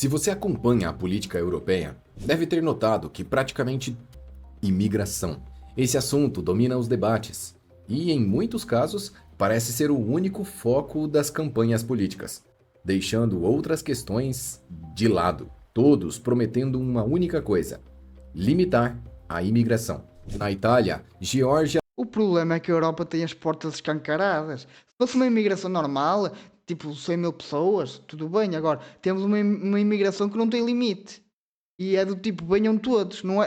Se você acompanha a política europeia, deve ter notado que praticamente imigração. Esse assunto domina os debates e, em muitos casos, parece ser o único foco das campanhas políticas, deixando outras questões de lado, todos prometendo uma única coisa: limitar a imigração. Na Itália, Geórgia. O problema é que a Europa tem as portas escancaradas. Se fosse uma imigração normal, tipo 100 mil pessoas, tudo bem. Agora, temos uma imigração que não tem limite. E é do tipo, venham todos. Não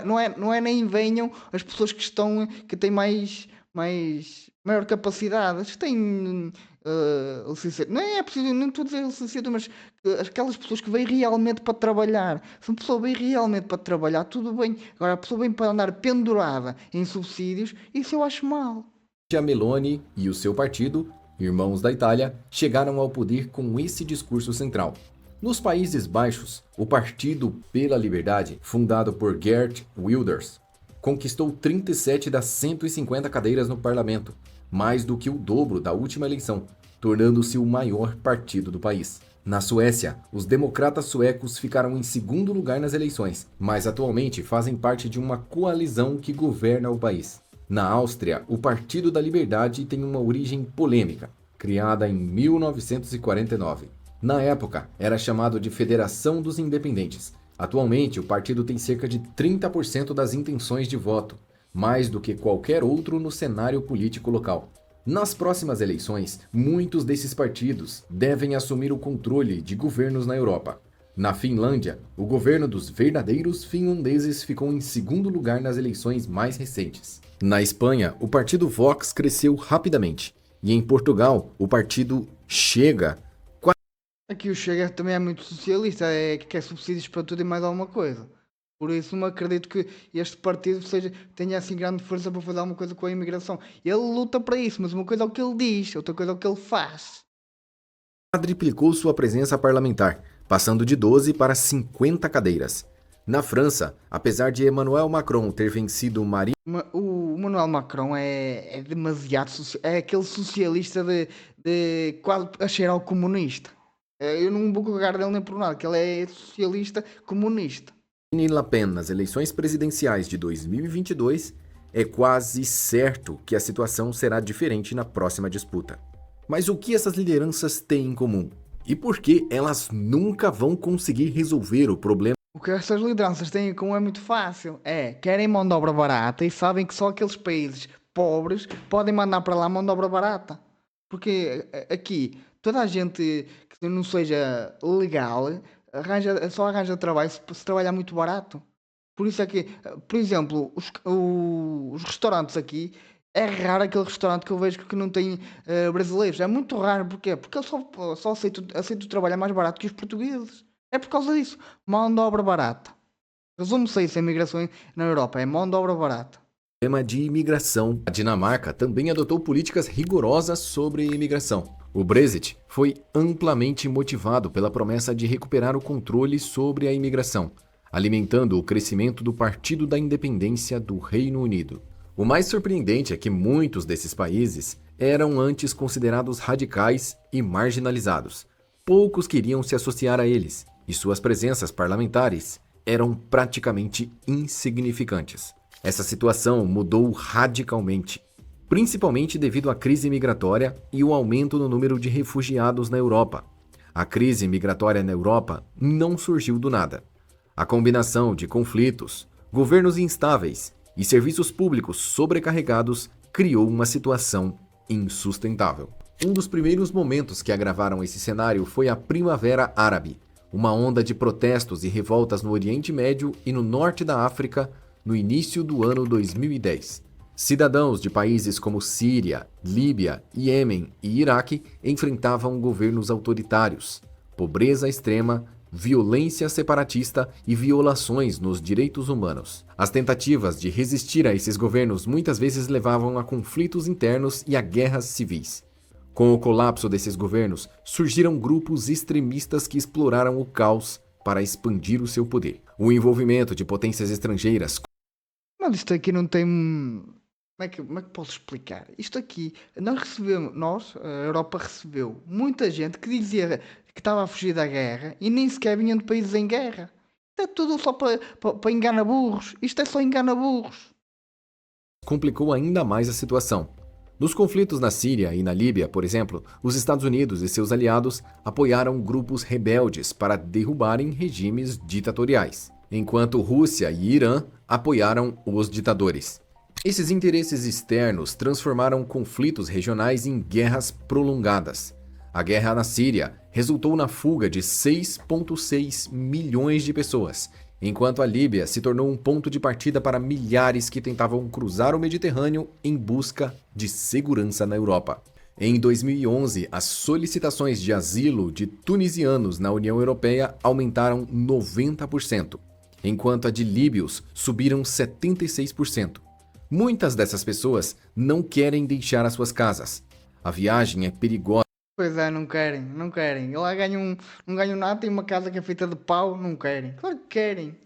é nem venham as pessoas que têm maior capacidade. As que têm licenciatura. Não é preciso, não estou a dizer licenciatura, mas aquelas pessoas que vêm realmente para trabalhar. Se uma pessoa vem realmente para trabalhar, tudo bem. Agora, a pessoa vem para andar pendurada em subsídios, isso eu acho mal. Meloni e o seu partido, Irmãos da Itália, chegaram ao poder com esse discurso central. Nos Países Baixos, o Partido pela Liberdade, fundado por Geert Wilders, conquistou 37 das 150 cadeiras no parlamento, mais do que o dobro da última eleição, tornando-se o maior partido do país. Na Suécia, os democratas suecos ficaram em segundo lugar nas eleições, mas atualmente fazem parte de uma coalizão que governa o país. Na Áustria, o Partido da Liberdade tem uma origem polêmica, criada em 1949. Na época, era chamado de Federação dos Independentes. Atualmente, o partido tem cerca de 30% das intenções de voto, mais do que qualquer outro no cenário político local. Nas próximas eleições, muitos desses partidos devem assumir o controle de governos na Europa. Na Finlândia, o governo dos verdadeiros finlandeses ficou em segundo lugar nas eleições mais recentes. Na Espanha, o partido Vox cresceu rapidamente. E em Portugal, o partido Chega. Aqui o Chega também é muito socialista, é que quer subsídios para tudo e mais alguma coisa. Por isso não acredito que este partido tenha assim grande força para fazer alguma coisa com a imigração. Ele luta para isso, mas uma coisa é o que ele diz, outra coisa é o que ele faz. Quadriplicou sua presença parlamentar, passando de 12 para 50 cadeiras. Na França, apesar de Emmanuel Macron ter vencido Marine O Manuel Macron é demasiado é aquele socialista de quase a cheirar ao comunista. Eu não vou cagar dele nem por nada, que ele é socialista comunista. Le Pen nas eleições presidenciais de 2022, é quase certo que a situação será diferente na próxima disputa. Mas o que essas lideranças têm em comum? E por que elas nunca vão conseguir resolver o problema? O que essas lideranças têm em comum é muito fácil. Querem mão de obra barata e sabem que só aqueles países pobres podem mandar para lá mão de obra barata. Porque aqui, toda a gente que não seja legal só arranja trabalho se trabalhar muito barato. Por isso é que, por exemplo, os restaurantes aqui, é raro aquele restaurante que eu vejo que não tem brasileiros. É muito raro. Porquê? Porque eles só aceitam trabalhar mais barato que os portugueses. É por causa disso. Mão de obra barata. Resumo-se a isso, a imigração na Europa é mão de obra barata. De imigração. A Dinamarca também adotou políticas rigorosas sobre imigração. O Brexit foi amplamente motivado pela promessa de recuperar o controle sobre a imigração, alimentando o crescimento do Partido da Independência do Reino Unido. O mais surpreendente é que muitos desses países eram antes considerados radicais e marginalizados. Poucos queriam se associar a eles, e suas presenças parlamentares eram praticamente insignificantes. Essa situação mudou radicalmente, principalmente devido à crise migratória e o aumento no número de refugiados na Europa. A crise migratória na Europa não surgiu do nada. A combinação de conflitos, governos instáveis e serviços públicos sobrecarregados criou uma situação insustentável. Um dos primeiros momentos que agravaram esse cenário foi a Primavera Árabe, uma onda de protestos e revoltas no Oriente Médio e no norte da África no início do ano 2010. Cidadãos de países como Síria, Líbia, Iêmen e Iraque enfrentavam governos autoritários, pobreza extrema, violência separatista e violações nos direitos humanos. As tentativas de resistir a esses governos muitas vezes levavam a conflitos internos e a guerras civis. Com o colapso desses governos, surgiram grupos extremistas que exploraram o caos para expandir o seu poder. O envolvimento de potências estrangeiras. Mas isto aqui não tem. como é que posso explicar? Isto aqui, a Europa recebeu muita gente que dizia que estava a fugir da guerra e nem sequer vinham de países em guerra. Isto é tudo só para enganar burros. Isto é só enganar burros. Complicou ainda mais a situação. Nos conflitos na Síria e na Líbia, por exemplo, os Estados Unidos e seus aliados apoiaram grupos rebeldes para derrubarem regimes ditatoriais, enquanto Rússia e Irã apoiaram os ditadores. Esses interesses externos transformaram conflitos regionais em guerras prolongadas. A guerra na Síria resultou na fuga de 6,6 milhões de pessoas, enquanto a Líbia se tornou um ponto de partida para milhares que tentavam cruzar o Mediterrâneo em busca de segurança na Europa. Em 2011, as solicitações de asilo de tunisianos na União Europeia aumentaram 90%, enquanto a de líbios subiram 76%. Muitas dessas pessoas não querem deixar as suas casas. A viagem é perigosa. Pois é, não querem, não querem. E lá não ganham nada, tem uma casa que é feita de pau, não querem. Claro que querem.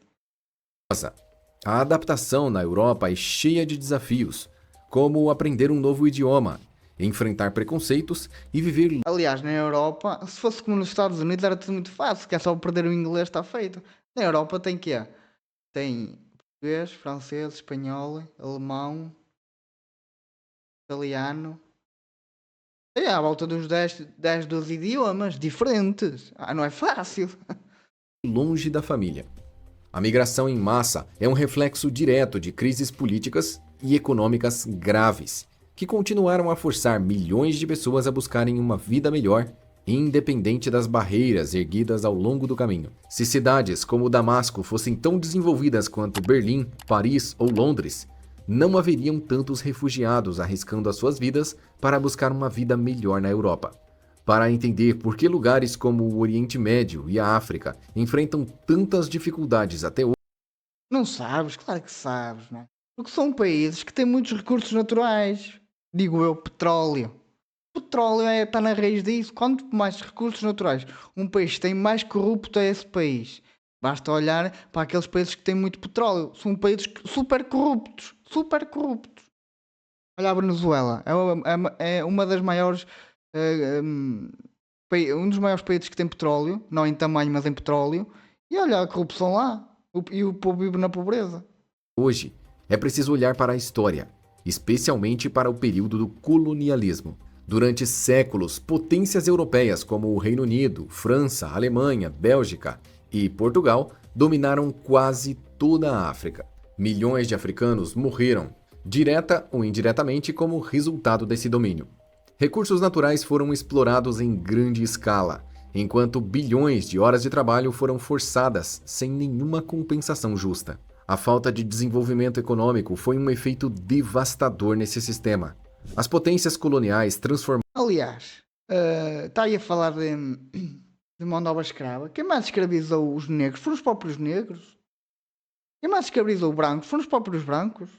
A adaptação na Europa é cheia de desafios, como aprender um novo idioma, enfrentar preconceitos e viver. Aliás, na Europa, se fosse como nos Estados Unidos, era tudo muito fácil, que é só perder o inglês, está feito. Na Europa tem quê? Tem português, francês, espanhol, alemão, italiano. É à volta dos 10 12 idiomas diferentes. Não é fácil. Longe da família. A migração em massa é um reflexo direto de crises políticas e econômicas graves, que continuaram a forçar milhões de pessoas a buscarem uma vida melhor, independente das barreiras erguidas ao longo do caminho. Se cidades como Damasco fossem tão desenvolvidas quanto Berlim, Paris ou Londres, não haveriam tantos refugiados arriscando as suas vidas para buscar uma vida melhor na Europa. Para entender por que lugares como o Oriente Médio e a África enfrentam tantas dificuldades até hoje. Não sabes? Claro que sabes, não é? Porque são países que têm muitos recursos naturais. Digo eu, petróleo. Petróleo está na raiz disso. Quanto mais recursos naturais um país tem, mais corrupto é esse país. Basta olhar para aqueles países que têm muito petróleo. São países super corruptos. Super corruptos. Olha a Venezuela. É uma das maiores... um dos maiores países que tem petróleo. Não em tamanho, mas em petróleo. E olha a corrupção lá. E o povo vive na pobreza. Hoje, é preciso olhar para a história, especialmente para o período do colonialismo. Durante séculos, potências europeias como o Reino Unido, França, Alemanha, Bélgica e Portugal dominaram quase toda a África. Milhões de africanos morreram, direta ou indiretamente, como resultado desse domínio. Recursos naturais foram explorados em grande escala, enquanto bilhões de horas de trabalho foram forçadas sem nenhuma compensação justa. A falta de desenvolvimento econômico foi um efeito devastador nesse sistema. As potências coloniais transformaram... Aliás, está aí a falar de mão de obra escrava. Quem mais escravizou os negros foram os próprios negros. Quem mais escravizou os brancos foram os próprios brancos.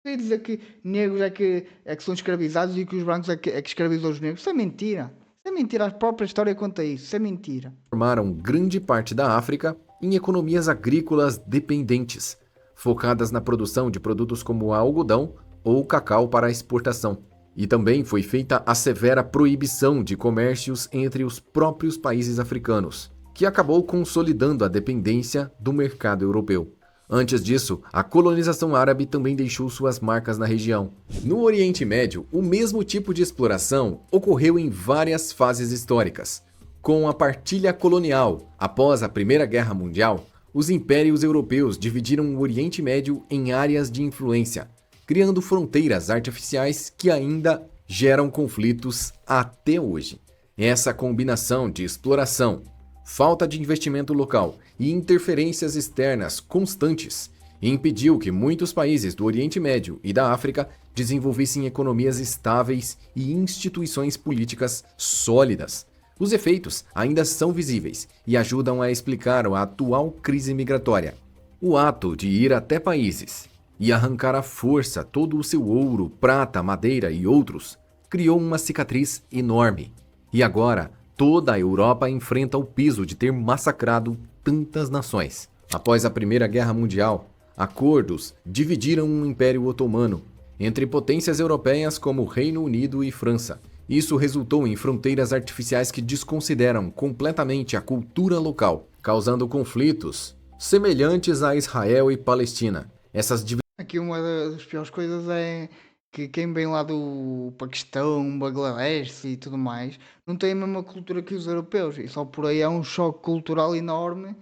Quer dizer que negros é que são escravizados e que os brancos é que escravizam os negros. Isso é mentira. Isso é mentira. A própria história conta isso. Isso é mentira. Formaram grande parte da África em economias agrícolas dependentes, focadas na produção de produtos como algodão ou cacau para exportação. E também foi feita a severa proibição de comércios entre os próprios países africanos, que acabou consolidando a dependência do mercado europeu. Antes disso, a colonização árabe também deixou suas marcas na região. No Oriente Médio, o mesmo tipo de exploração ocorreu em várias fases históricas. Com a partilha colonial, após a Primeira Guerra Mundial, os impérios europeus dividiram o Oriente Médio em áreas de influência, criando fronteiras artificiais que ainda geram conflitos até hoje. Essa combinação de exploração, falta de investimento local e interferências externas constantes impediu que muitos países do Oriente Médio e da África desenvolvessem economias estáveis e instituições políticas sólidas. Os efeitos ainda são visíveis e ajudam a explicar a atual crise migratória. O ato de ir até países e arrancar à força todo o seu ouro, prata, madeira e outros criou uma cicatriz enorme. E agora, toda a Europa enfrenta o peso de ter massacrado tantas nações. Após a Primeira Guerra Mundial, acordos dividiram o Império Otomano entre potências europeias como Reino Unido e França. Isso resultou em fronteiras artificiais que desconsideram completamente a cultura local, causando conflitos semelhantes a Israel e Palestina. Essas Aqui uma das piores coisas é que quem vem lá do Paquistão, Bangladesh e tudo mais, não tem a mesma cultura que os europeus. E só por aí é um choque cultural enorme.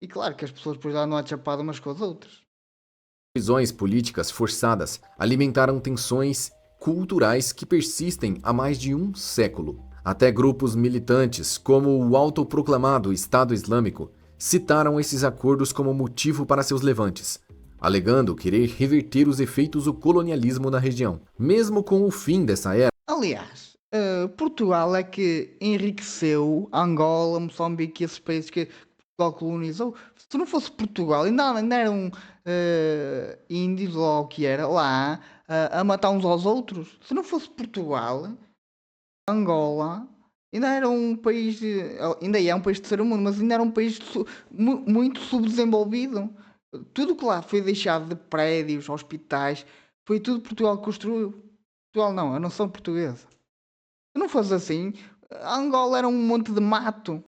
E claro que as pessoas depois já não há chapado umas com as outras. divisões políticas forçadas alimentaram tensões culturais que persistem há mais de um século. Até grupos militantes, como o autoproclamado Estado Islâmico, citaram esses acordos como motivo para seus levantes, alegando querer reverter os efeitos do colonialismo na região. Mesmo com o fim dessa era, Aliás, Portugal é que enriqueceu Angola, Moçambique e esses países que Portugal colonizou. Se não fosse Portugal, ainda eram índios ou o que era lá a matar uns aos outros. Se não fosse Portugal, Angola ainda era um país, ainda é um país de terceiro mundo, mas ainda era um país muito subdesenvolvido. Tudo que lá foi deixado de prédios, hospitais, foi tudo Portugal que construiu. Portugal não, a nação portuguesa. Se não fosse assim, Angola era um monte de mato.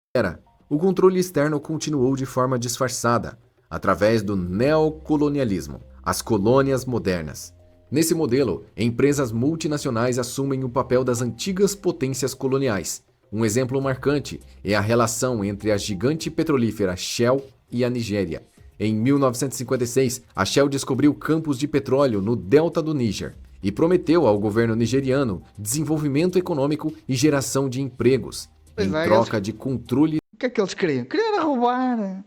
o controle externo continuou de forma disfarçada, através do neocolonialismo, as colônias modernas. Nesse modelo, empresas multinacionais assumem o papel das antigas potências coloniais. Um exemplo marcante é a relação entre a gigante petrolífera Shell e a Nigéria. Em 1956, a Shell descobriu campos de petróleo no delta do Níger e prometeu ao governo nigeriano desenvolvimento econômico e geração de empregos, Pois em é, troca de controle. o que é que eles queriam? Queriam era roubar.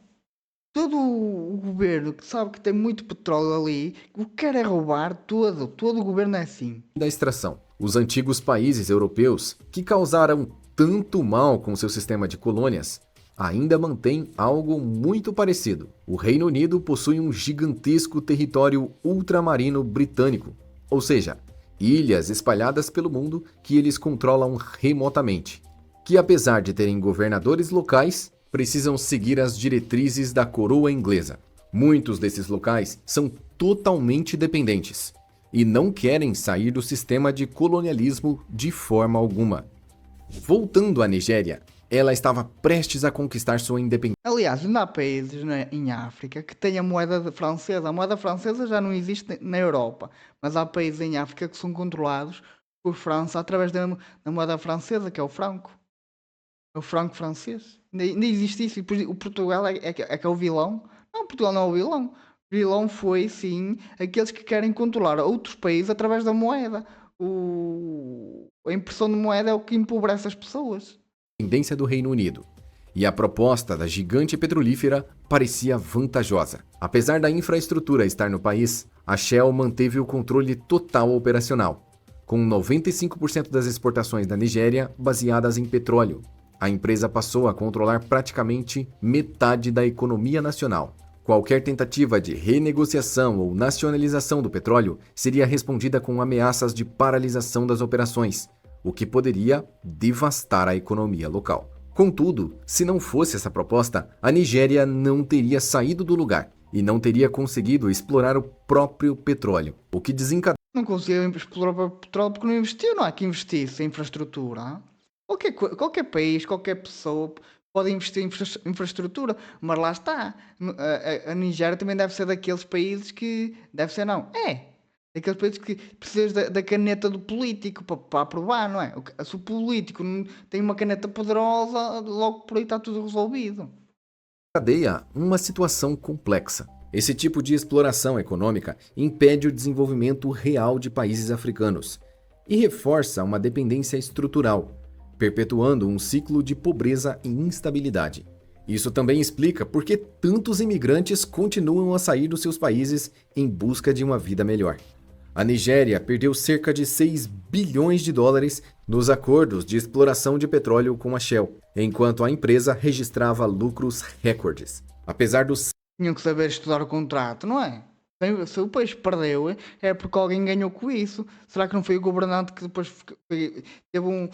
Todo o governo que sabe que tem muito petróleo ali, o que quer é roubar todo. Todo o governo é assim. Da extração. Os antigos países europeus, que causaram tanto mal com seu sistema de colônias, ainda mantêm algo muito parecido. O Reino Unido possui um gigantesco território ultramarino britânico, ou seja, ilhas espalhadas pelo mundo que eles controlam remotamente, que apesar de terem governadores locais, precisam seguir as diretrizes da coroa inglesa. Muitos desses locais são totalmente dependentes e não querem sair do sistema de colonialismo de forma alguma. Voltando à Nigéria, ela estava prestes a conquistar sua independência. Aliás, ainda há países em África que têm a moeda francesa. A moeda francesa já não existe na Europa, mas há países em África que são controlados por França através da moeda francesa, que é o franco. É o franco francês. Ainda existe isso. E depois o Portugal é que é o vilão. Não, Portugal não é o vilão. O vilão foi, sim, aqueles que querem controlar outros países através da moeda. A impressão de moeda é o que empobrece as pessoas. Independência do Reino Unido, e a proposta da gigante petrolífera parecia vantajosa. Apesar da infraestrutura estar no país, a Shell manteve o controle total operacional, com 95% das exportações da Nigéria baseadas em petróleo. A empresa passou a controlar praticamente metade da economia nacional. Qualquer tentativa de renegociação ou nacionalização do petróleo seria respondida com ameaças de paralisação das operações, o que poderia devastar a economia local. Contudo, se não fosse essa proposta, a Nigéria não teria saído do lugar e não teria conseguido explorar o próprio petróleo, o que desencadeou. Não conseguiu explorar o petróleo porque não investiu. Não há que investir em infraestrutura. Qualquer país, qualquer pessoa pode investir em infraestrutura, mas lá está. A Nigéria também deve ser daqueles países que. Deve ser, não. Daqueles países que precisas da caneta do político para aprovar, não é? Se o político não tem uma caneta poderosa, logo por aí está tudo resolvido. Desencadeia uma situação complexa. Esse tipo de exploração econômica impede o desenvolvimento real de países africanos e reforça uma dependência estrutural, perpetuando um ciclo de pobreza e instabilidade. Isso também explica por que tantos imigrantes continuam a sair dos seus países em busca de uma vida melhor. A Nigéria perdeu cerca de 6 bilhões de dólares nos acordos de exploração de petróleo com a Shell, enquanto a empresa registrava lucros recordes. Apesar dos Tinham que saber estudar o contrato, não é? Se o país perdeu, é porque alguém ganhou com isso. Será que não foi o governante que depois teve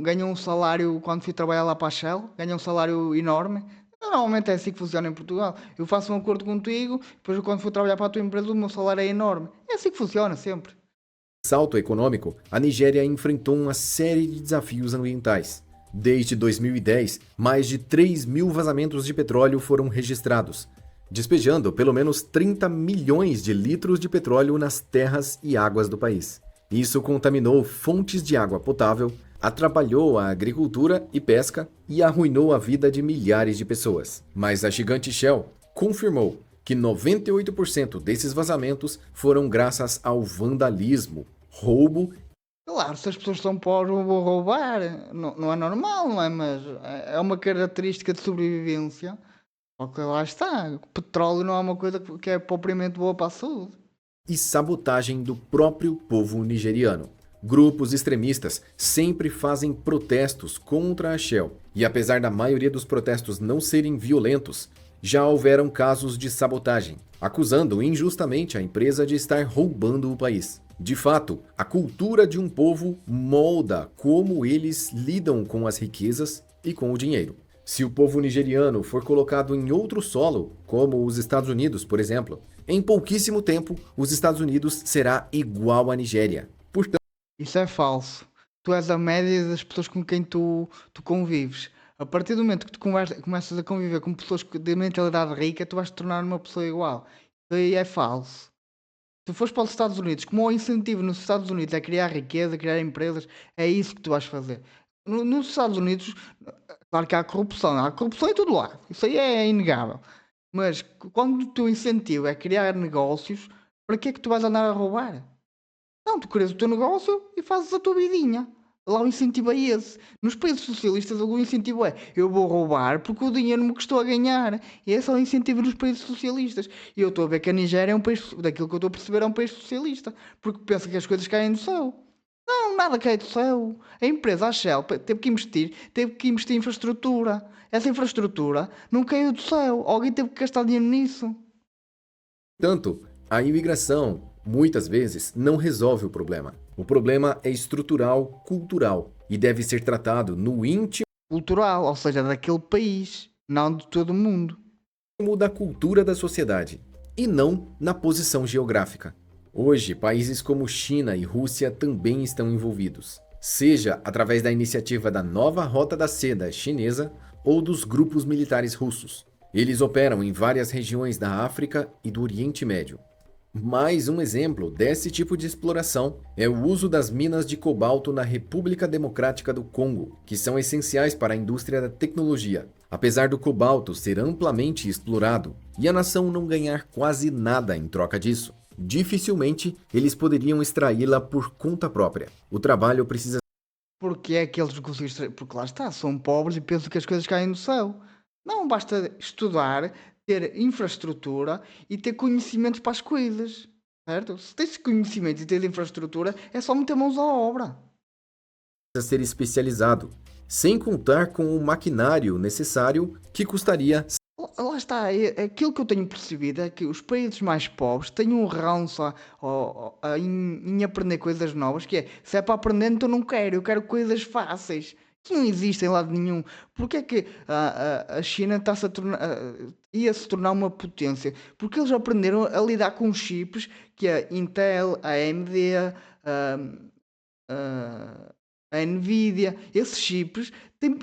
ganhou um salário quando fui trabalhar lá para a Shell? Ganhou um salário enorme? Normalmente é assim que funciona em Portugal. Eu faço um acordo contigo, depois quando for trabalhar para a tua empresa o meu salário é enorme. É assim que funciona sempre. Salto econômico, a Nigéria enfrentou uma série de desafios ambientais. Desde 2010, mais de 3 mil vazamentos de petróleo foram registrados, despejando pelo menos 30 milhões de litros de petróleo nas terras e águas do país. Isso contaminou fontes de água potável, atrapalhou a agricultura e pesca e arruinou a vida de milhares de pessoas. Mas a gigante Shell confirmou que 98% desses vazamentos foram graças ao vandalismo, roubo. Claro, se as pessoas são pobres, eu vou roubar. Não, não é normal, não é? Mas é uma característica de sobrevivência. Só que lá está. O petróleo não é uma coisa que é propriamente boa para a saúde. E sabotagem do próprio povo nigeriano. Grupos extremistas sempre fazem protestos contra a Shell, e apesar da maioria dos protestos não serem violentos, já houveram casos de sabotagem, acusando injustamente a empresa de estar roubando o país. De fato, a cultura de um povo molda como eles lidam com as riquezas e com o dinheiro. Se o povo nigeriano for colocado em outro solo, como os Estados Unidos, por exemplo, em pouquíssimo tempo, os Estados Unidos será igual à Nigéria. Portanto, Isso é falso. Tu és a média das pessoas com quem tu convives. A partir do momento que tu começas a conviver com pessoas de mentalidade rica, tu vais te tornar uma pessoa igual. Isso aí é falso. Se tu fores para os Estados Unidos, como o incentivo nos Estados Unidos é criar riqueza, criar empresas, é isso que tu vais fazer. Nos Estados Unidos, claro que há corrupção em todo lado, isso aí é inegável. Mas quando o teu incentivo é criar negócios, para que é que tu vais andar a roubar? Não, tu crias o teu negócio e fazes a tua vidinha. Lá o incentivo é esse. Nos países socialistas, o incentivo é eu vou roubar porque o dinheiro me custou a ganhar. E esse é o incentivo nos países socialistas. E eu estou a ver que a Nigéria é um país, daquilo que eu estou a perceber, é um país socialista. Porque pensa que as coisas caem do céu. Não, nada cai do céu. A empresa, a Shell, teve que investir em infraestrutura. Essa infraestrutura não caiu do céu. Alguém teve que gastar dinheiro nisso. a imigração muitas vezes não resolve o problema. O problema é estrutural, cultural e deve ser tratado no íntimo Cultural, ou seja, daquele país, não de todo o mundo. da cultura da sociedade e não na posição geográfica. Hoje, países como China e Rússia também estão envolvidos, seja através da iniciativa da Nova Rota da Seda chinesa ou dos grupos militares russos. Eles operam em várias regiões da África e do Oriente Médio. Mais um exemplo desse tipo de exploração é o uso das minas de cobalto na República Democrática do Congo, que são essenciais para a indústria da tecnologia. Apesar do cobalto ser amplamente explorado e a nação não ganhar quase nada em troca disso, dificilmente eles poderiam extraí-la por conta própria. O trabalho precisa. Porque é que eles conseguem porque lá está, são pobres e pensam que as coisas caem do céu. Não, basta estudar, ter infraestrutura e ter conhecimentos para as coisas. Certo? Se tens conhecimento e tens infraestrutura, é só meter mãos à obra. Ser especializado, sem contar com o maquinário necessário que custaria. Lá está, aquilo que eu tenho percebido é que os países mais pobres têm um ranço em aprender coisas novas, que é, se é para aprender, então não quero, eu quero coisas fáceis, que não existem em lado nenhum. Porque é que a China está-se a tornar, ia se tornar uma potência? Porque eles aprenderam a lidar com chips, que a Intel, a AMD, a Nvidia, esses chips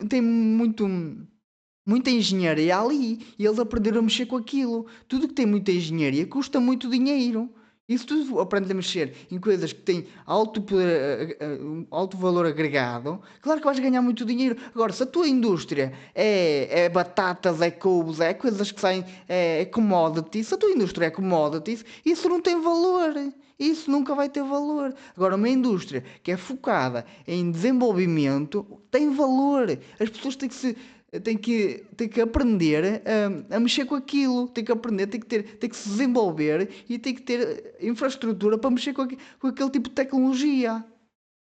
têm muita engenharia ali e eles aprenderam a mexer com aquilo. Tudo que tem muita engenharia custa muito dinheiro. E se tu aprendes a mexer em coisas que têm alto valor agregado, claro que vais ganhar muito dinheiro. Agora, se a tua indústria é batatas, é couves, é coisas que saem, é commodities, se a tua indústria é commodities, isso não tem valor. Isso nunca vai ter valor. Agora, uma indústria que é focada em desenvolvimento tem valor. As pessoas têm que aprender a mexer com aquilo, têm que aprender, têm que se desenvolver e têm que ter infraestrutura para mexer com aquele tipo de tecnologia.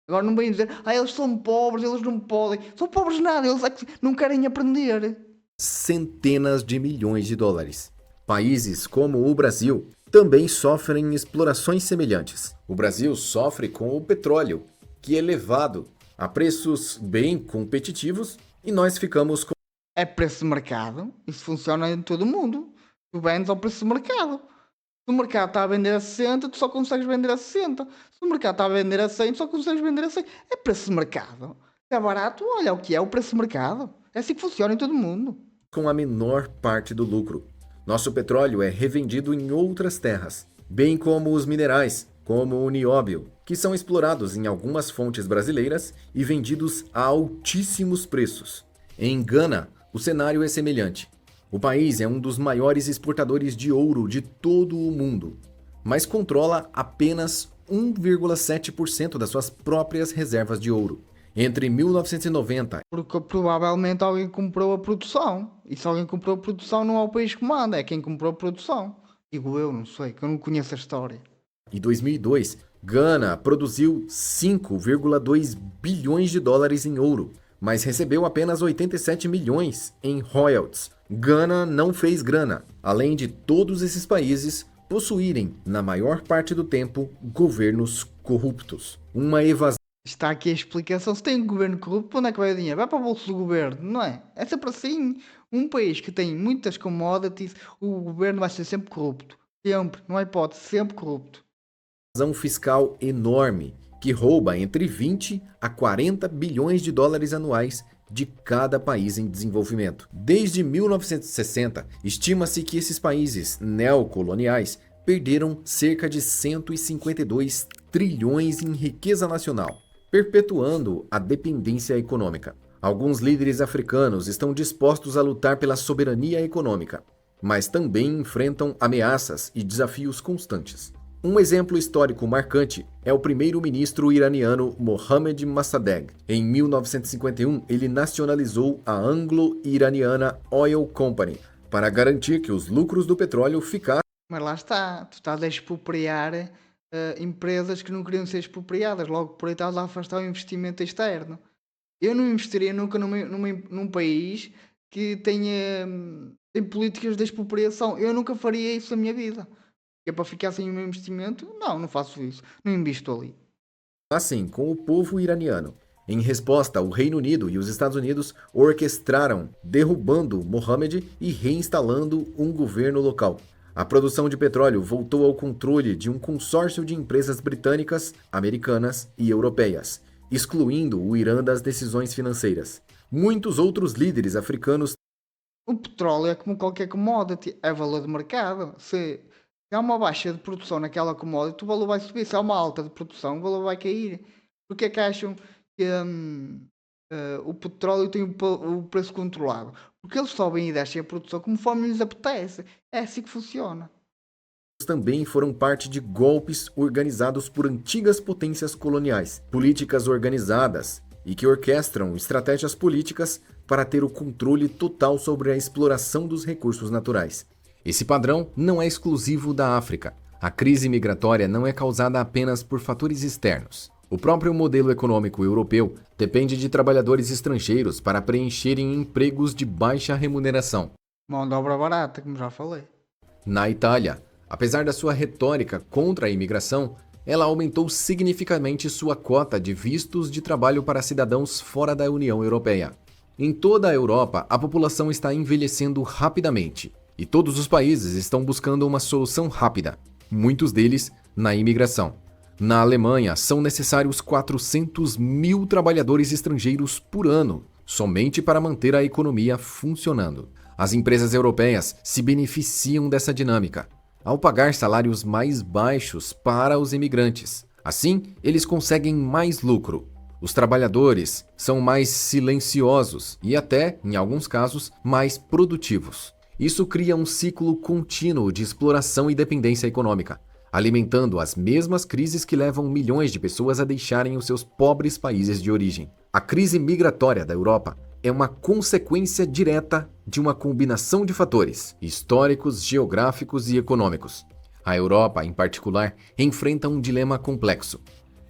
Agora não vêm dizer, eles são pobres, eles não podem. São pobres nada, eles é que não querem aprender. Centenas de milhões de dólares. Países como o Brasil também sofrem explorações semelhantes. O Brasil sofre com o petróleo, que é levado a preços bem competitivos, e nós ficamos com É preço de mercado. Isso funciona em todo o mundo. Tu vendes ao preço de mercado. Se o mercado está a vender a 60, tu só consegues vender a 60. Se o mercado está a vender a 100, tu só consegues vender a 100. É preço de mercado. Se é barato, olha o que é o preço de mercado. É assim que funciona em todo o mundo. Com a menor parte do lucro. Nosso petróleo é revendido em outras terras, bem como os minerais, como o nióbio, que são explorados em algumas fontes brasileiras e vendidos a altíssimos preços. Em Gana, o cenário é semelhante. O país é um dos maiores exportadores de ouro de todo o mundo, mas controla apenas 1,7% das suas próprias reservas de ouro. Entre 1990 Porque provavelmente alguém comprou a produção. E se alguém comprou a produção, não é o país que manda, é quem comprou a produção. Digo eu, não sei, que eu não conheço a história. e 2002, Gana produziu 5,2 bilhões de dólares em ouro, mas recebeu apenas 87 milhões em royalties. Gana não fez grana, além de todos esses países possuírem, na maior parte do tempo, governos corruptos. Uma evasão Está aqui a explicação. Se tem um governo corrupto, para onde é que vai o dinheiro? Vai para o bolso do governo, não é? É sempre assim. Um país que tem muitas commodities, o governo vai ser sempre corrupto. Sempre, não há hipótese, sempre corrupto. fiscal enorme que rouba entre 20 a 40 bilhões de dólares anuais de cada país em desenvolvimento. Desde 1960, estima-se que esses países neocoloniais perderam cerca de 152 trilhões em riqueza nacional, perpetuando a dependência econômica. Alguns líderes africanos estão dispostos a lutar pela soberania econômica, mas também enfrentam ameaças e desafios constantes. Um exemplo histórico marcante é o primeiro-ministro iraniano Mohammad Mossadegh. Em 1951, ele nacionalizou a Anglo-Iraniana Oil Company para garantir que os lucros do petróleo ficassem. Mas lá está, tu estás a expropriar empresas que não queriam ser expropriadas, logo por aí estás a afastar o investimento externo. Eu não investiria nunca num país que tem políticas de expropriação. Eu nunca faria isso na minha vida. É para ficar sem o meu investimento? Não, não faço isso. Não invisto ali. Assim, com o povo iraniano. Em resposta, o Reino Unido e os Estados Unidos orquestraram, derrubando Mohammed e reinstalando um governo local. A produção de petróleo voltou ao controle de um consórcio de empresas britânicas, americanas e europeias, excluindo o Irã das decisões financeiras. Muitos outros líderes africanos. O petróleo é como qualquer commodity, é valor de mercado. Se há uma baixa de produção naquela commodity, o valor vai subir. Se há uma alta de produção, o valor vai cair. Porque é que acham que o petróleo tem o preço controlado? Porque eles sobem e descem a produção conforme lhes apetece. É assim que funciona. Também foram parte de golpes organizados por antigas potências coloniais, políticas organizadas e que orquestram estratégias políticas para ter o controle total sobre a exploração dos recursos naturais. Esse padrão não é exclusivo da África. A crise migratória não é causada apenas por fatores externos. O próprio modelo econômico europeu depende de trabalhadores estrangeiros para preencherem empregos de baixa remuneração. Mão de obra barata, como já falei. Na Itália, apesar da sua retórica contra a imigração, ela aumentou significativamente sua cota de vistos de trabalho para cidadãos fora da União Europeia. Em toda a Europa, a população está envelhecendo rapidamente e todos os países estão buscando uma solução rápida, muitos deles na imigração. Na Alemanha, são necessários 400 mil trabalhadores estrangeiros por ano, somente para manter a economia funcionando. As empresas europeias se beneficiam dessa dinâmica, ao pagar salários mais baixos para os imigrantes. Assim, eles conseguem mais lucro. Os trabalhadores são mais silenciosos e até, em alguns casos, mais produtivos. Isso cria um ciclo contínuo de exploração e dependência econômica, alimentando as mesmas crises que levam milhões de pessoas a deixarem os seus pobres países de origem. A crise migratória da Europa é uma consequência direta de uma combinação de fatores históricos, geográficos e econômicos. A Europa, em particular, enfrenta um dilema complexo: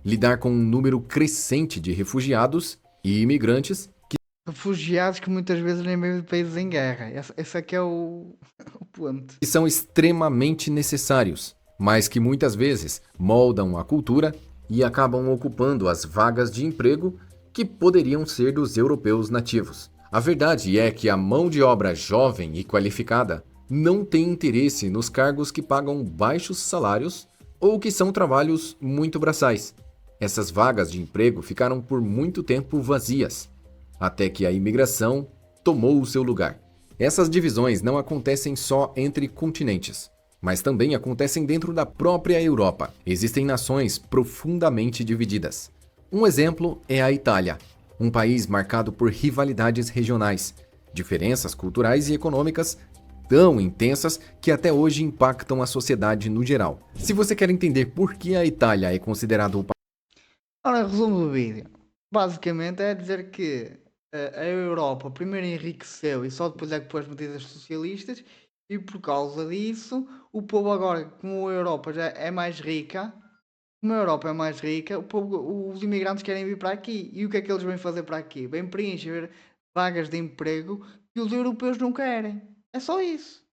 lidar com um número crescente de refugiados e imigrantes Refugiados que muitas vezes nem vêm de países em guerra. Esse aqui é o ponto. que são extremamente necessários, mas que muitas vezes moldam a cultura e acabam ocupando as vagas de emprego que poderiam ser dos europeus nativos. A verdade é que a mão de obra jovem e qualificada não tem interesse nos cargos que pagam baixos salários ou que são trabalhos muito braçais. Essas vagas de emprego ficaram por muito tempo vazias, até que a imigração tomou o seu lugar. Essas divisões não acontecem só entre continentes, mas também acontecem dentro da própria Europa. Existem nações profundamente divididas. Um exemplo é a Itália, um país marcado por rivalidades regionais, diferenças culturais e econômicas tão intensas que até hoje impactam a sociedade no geral. Se você quer entender por que a Itália é considerado o Ora, resumo do vídeo. Basicamente é dizer que a Europa primeiro enriqueceu e só depois é que pôs medidas socialistas e por causa disso o povo agora, como a Europa já é mais rica, como a Europa é mais rica, os imigrantes querem vir para aqui. E o que é que eles vêm fazer para aqui? Vêm preencher vagas de emprego que os europeus não querem. É só isso.